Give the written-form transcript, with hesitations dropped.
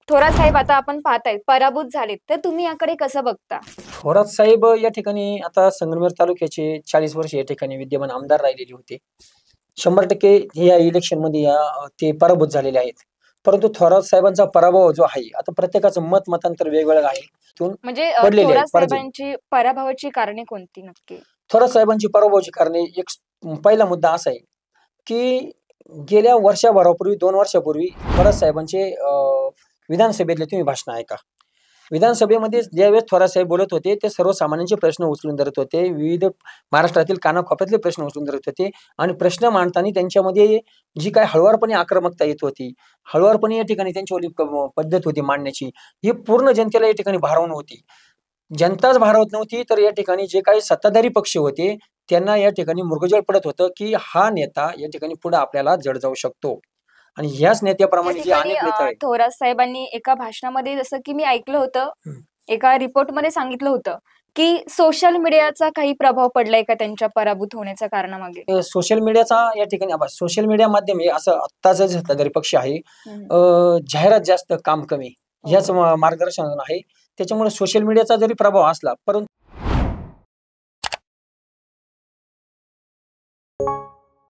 थोरात साहेब आता आपण पाहताय पराभूत झालेत, तर तुम्ही याकडे कसं बघता? थोरात साहेब या ठिकाणी आता संगमनेर तालुक्याचे 40 वर्ष या ठिकाणी विद्यमान आमदार राहिलेले होते. 100% या इलेक्शनमध्ये ते पराभूत झालेले आहेत. परंतु थोरात साहेबांचा पराभव जो आहे, आता प्रत्येकाचं मतांतर वेगवेगळं आहे. तिथून म्हणजे पडलेले आहेत, थोरात पराजय. साहेबांची पराभवाची कारणे कोणती नक्की? थोरात साहेबांची पराभवाची कारणे एक पहिला मुद्दा असा आहे, की गेल्या वर्षभरापूर्वी 2 वर्षापूर्वी थोरात साहेबांचे विधानसभेतले तुम्ही भाषण ऐका. विधानसभेमध्ये ज्यावेळेस थोरात साहेब बोलत होते, ते सर्वसामान्यांचे प्रश्न उचलून धरत होते. विविध महाराष्ट्रातील कानाकोपऱ्यातले प्रश्न उचलून धरत होते आणि प्रश्न मांडताना त्यांच्यामध्ये जी काही हळुवारपणे आक्रमकता येत होती, हळुवारपणे या ठिकाणी त्यांच्यावाली पद्धत होती मांडण्याची, ही पूर्ण जनतेला या ठिकाणी भारावून होती. जनताच भारावत नव्हती, तर या ठिकाणी जे काही सत्ताधारी पक्ष होते, त्यांना या ठिकाणी मुरगजळ पडत होतं, की हा नेता या ठिकाणी पुढे आपल्याला जड जाऊ शकतो. आणि ह्याच या नेत्याप्रमाणे जे ठिकाणी अनेक नेते आहेत. थोरात साहेबांनी एका भाषणामध्ये जसं की मी ऐकलं होतं, हं. एका रिपोर्टमध्ये सांगितलं होतं, की सोशल मीडियाचा काही प्रभाव पडलाय का त्यांच्या पराभूत होण्याच्या कारणामागे? सोशल मीडियाचा या ठिकाणी सोशल मीडिया माध्यम हे असं आत्ताचा जे सत्ताधारी पक्ष आहे, हं. जाहिरात जास्त काम कमी हो. ह्याच मार्गदर्शन आहे. त्याच्यामुळे सोशल मीडियाचा जरी प्रभाव असला, परंतु